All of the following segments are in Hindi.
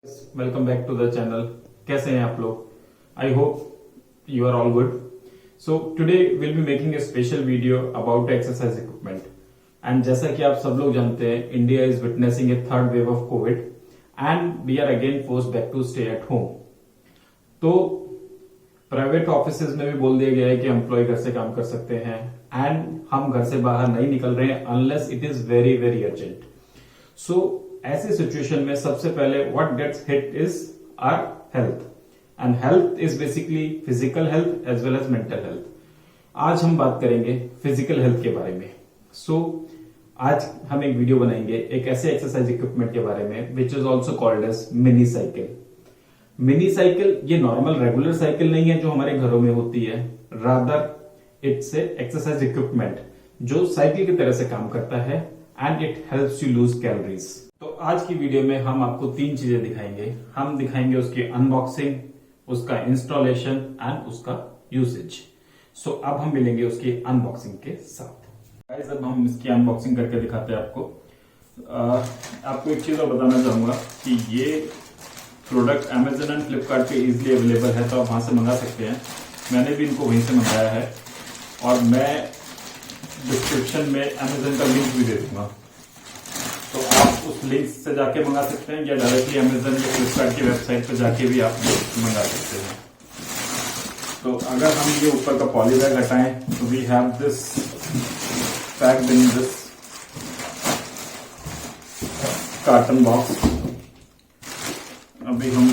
Welcome back to the channel. कैसे हैं आप लोग? I hope you are all good. So today will be making a special video about exercise equipment. And जैसा कि आप सब लोग जानते हैं, India is witnessing a third wave of Covid and we are again force back to stay at home. तो प्राइवेट ऑफिस में भी बोल दिया गया है कि एम्प्लॉय घर से काम कर सकते हैं एंड हम घर से बाहर नहीं निकल रहे हैं unless it is very very urgent. So ऐसी सिचुएशन में सबसे पहले what gets hit is our health, and health is basically physical health as well as mental health. आज हम बात करेंगे फिजिकल हेल्थ के बारे में। आज हम एक वीडियो बनाएंगे एक ऐसे एक्सरसाइज इक्विपमेंट के बारे में which is also called as mini cycle. Mini cycle ये नॉर्मल रेगुलर साइकिल नहीं है जो हमारे घरों में होती है, rather it's a exercise equipment जो साइकिल की तरह से काम करता है and it helps you lose calories. तो आज की वीडियो में हम आपको तीन चीजें दिखाएंगे। हम दिखाएंगे उसकी अनबॉक्सिंग, उसका इंस्टॉलेशन एंड उसका यूसेज। सो अब हम मिलेंगे उसकी अनबॉक्सिंग के साथ। गाइस, अब हम इसकी अनबॉक्सिंग करके दिखाते हैं आपको। आपको एक चीज और बताना चाहूंगा कि ये प्रोडक्ट अमेजन एंड फ्लिपकार्ट पे इजिली अवेलेबल है, तो आप वहां से मंगा सकते हैं। मैंने भी इनको वहीं से मंगाया है और मैं डिस्क्रिप्शन में अमेजन का लिंक भी दे दूंगा, तो आप उस लिंक से जाके मंगा सकते हैं या डायरेक्टली अमेजन या फ्लिपकार्ट की वेबसाइट पर जाके भी आप मंगा सकते हैं। तो अगर हम ये ऊपर का पॉली बैग हटाएं तो we have this packed in this carton box. अभी हम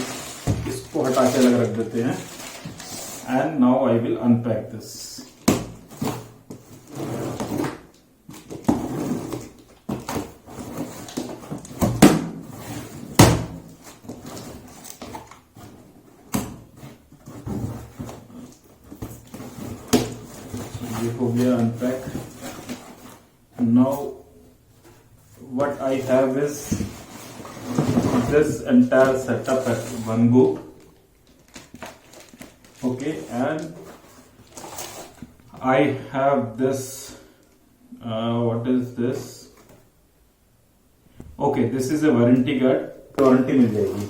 इसको हटा के अलग रख देते हैं and now I will unpack this. ये हो गया unpack. Now what I have is this entire setup at one go. Okay, and I have this what is this? Okay, this is a warranty card, warranty मिल जाएगी।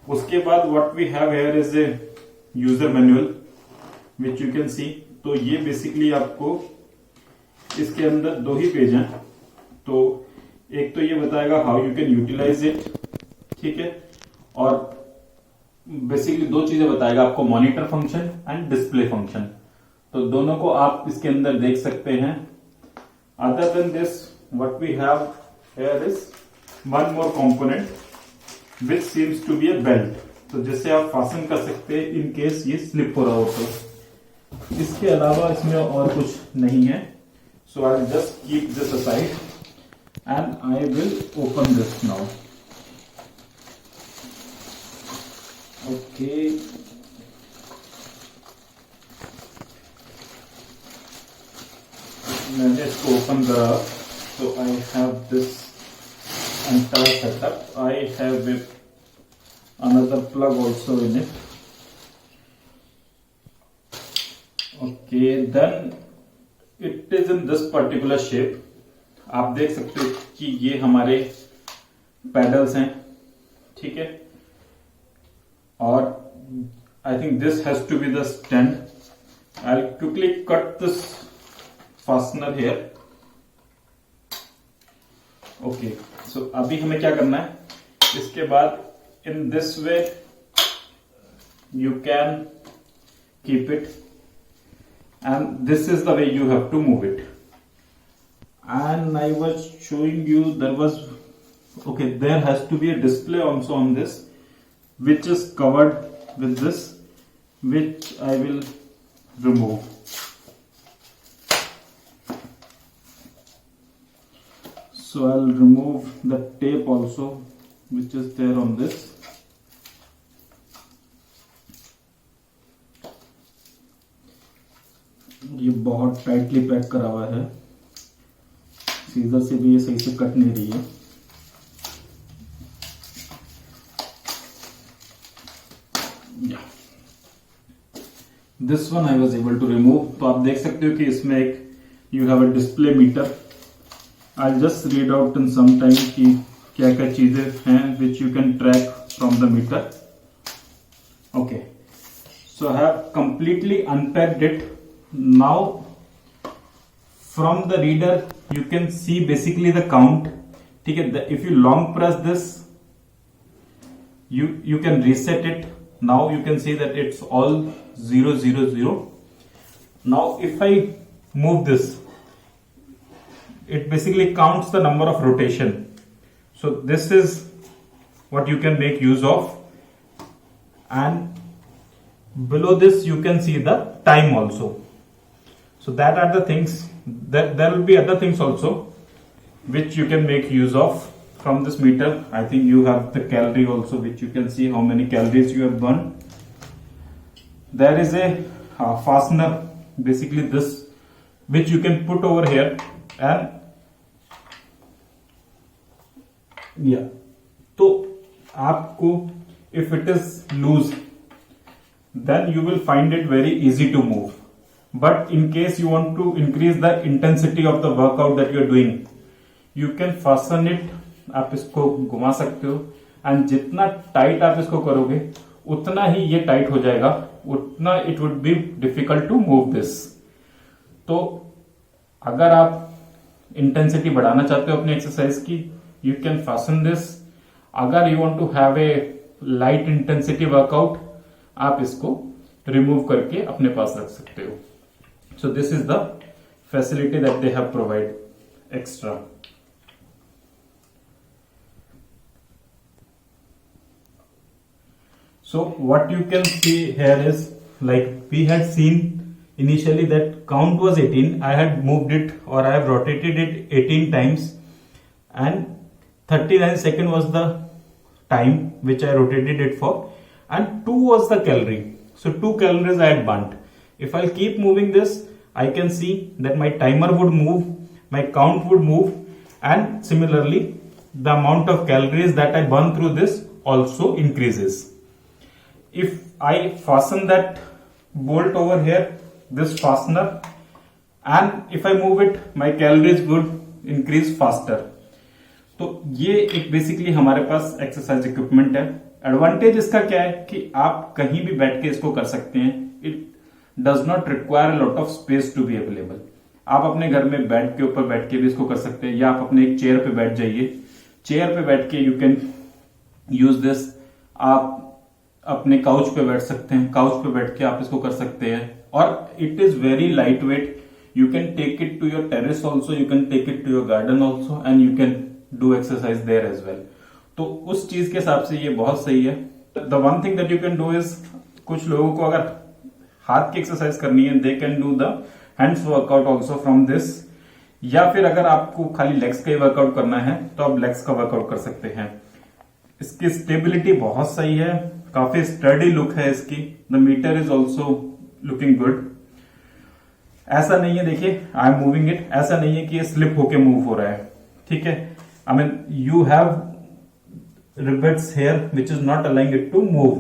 उसके बाद what we have here is a user manual which you can see। तो ये बेसिकली आपको इसके अंदर दो ही पेज हैं। तो एक तो ये बताएगा how you can utilize it, ठीक है, और बेसिकली दो चीजें बताएगा आपको, monitor function and display function. तो दोनों को आप इसके अंदर देख सकते हैं। Other than this what we have here is one more component which seems to be a belt, तो जिससे आप फासन कर सकते हैं इन केस ये स्लिप हो रहा हो तो। इसके अलावा इसमें और कुछ नहीं है। So I will just keep this aside and I will open this now. Okay, मैंने इसको ओपन करा तो I have this entire setup. I have another plug also in it. Okay, then it is in this particular shape. आप देख सकते हो कि ये हमारे पैडल्स हैं, ठीक है, और I think this has to be the stand. I'll quickly cut this fastener here. Okay, so अभी हमें क्या करना है, इसके बाद in this way you can keep it and this is the way you have to move it. And I was showing you there has to be a display also on this which is covered with this, which I will remove. So I'll remove the tape also which is there on this. ये बहुत टाइटली पैक करा हुआ है, सीजर से भी ये सही से कट नहीं रही है। This one I was able to remove. तो आप देख सकते हो कि इसमें एक you have a display meter. I just read out in some time कि क्या क्या चीजें हैं which you can track from the meter. Okay, so I have completely unpacked it. Now from the reader you can see basically the count. ठीक है, if you long press this, you can reset it. Now you can see that it's all 000. Now if I move this, it basically counts the number of rotation. So this is what you can make use of, and below this you can see the time also. So that are the things. That there will be other things also which you can make use of from this meter. I think you have the calorie also, which you can see how many calories you have burned. There is a fastener, basically this, which you can put over here, and yeah, तो आपको if it is loose, then you will find it very easy to move. But in case you want to increase the intensity of the workout that you are doing, you can fasten it. आप इसको घुमा सकते हो, एंड जितना टाइट आप इसको करोगे उतना ही ये टाइट हो जाएगा, उतना it would be difficult to move this. तो अगर आप इंटेंसिटी बढ़ाना चाहते हो अपनी एक्सरसाइज की, यू कैन फासन दिस. अगर you want to have a light intensity workout, आप इसको रिमूव करके अपने पास रख सकते हो. So this is the facility that they have provide extra. So what you can see here is, like we had seen initially that count was 18. I had moved it, or I have rotated it 18 times, and 39 seconds was the time which I rotated it for, and 2 was the calorie. So 2 calories I had burnt. If I'll keep moving this, I can see that my timer would move, my count would move, and similarly the amount of calories that I burn through this also increases. If I fasten that bolt over here, this fastener, and if I move it, my calories would increase faster. तो ये एक बेसिकली हमारे पास एक्सरसाइज इक्विपमेंट है. एडवांटेज इसका क्या है कि आप कहीं भी बैठ के इसको कर सकते हैं. It does not require a lot of space to be available. आप अपने घर में बेड के ऊपर बैठ के भी इसको कर सकते हैं, या आप अपने एक चेयर पे बैठ जाइए. चेयर पे बैठ के यू कैन यूज दिस. आप अपने काउच पे बैठ सकते हैं, काउच पे बैठ के आप इसको कर सकते हैं, और it is very light weight. You can take it to your terrace also, you can take it to your garden also, and you can do exercise there as well. तो उस चीज के हिसाब से ये बहुत सही है. The one thing that you can do is, कुछ लोगों को अगर हाथ की एक्सरसाइज करनी है, they can do the hands workout also from this. या फिर अगर आपको खाली लेग्स का ही वर्कआउट करना है तो आप लेग्स का वर्कआउट कर सकते हैं. इसकी स्टेबिलिटी बहुत सही है, काफी स्टडी लुक है इसकी. The meter is also looking good. ऐसा नहीं है, देखिए आई एम मूविंग इट, ऐसा नहीं है कि ये स्लिप होके मूव हो रहा है. ठीक है, I mean you have rivets here which is not aligning it to move.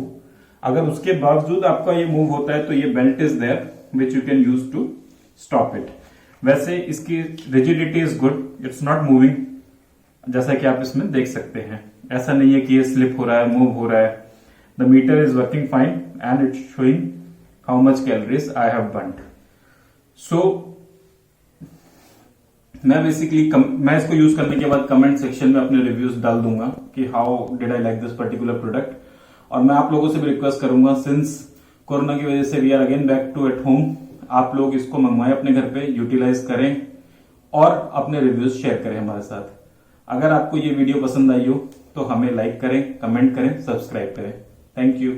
अगर उसके बावजूद आपका ये मूव होता है तो ये belt is there which you can use to stop it. वैसे इसकी rigidity is good, it's not moving, जैसा कि आप इसमें देख सकते हैं. ऐसा नहीं है कि ये स्लिप हो रहा है, मूव हो रहा है. The meter is working fine and it's showing how much calories I have burnt. So मैं बेसिकली मैं इसको यूज करने के बाद कमेंट सेक्शन में अपने रिव्यूज डाल दूंगा कि how did I like this particular product. और मैं आप लोगों से भी रिक्वेस्ट करूंगा, सिंस कोरोना की वजह से we are again back to at home, आप लोग इसको मंगवाएं अपने घर पे, यूटिलाइज करें और अपने रिव्यूज शेयर करें हमारे साथ. अगर आपको ये वीडियो पसंद आई हो तो हमें लाइक करें, कमेंट करें, सब्सक्राइब करें. Thank you.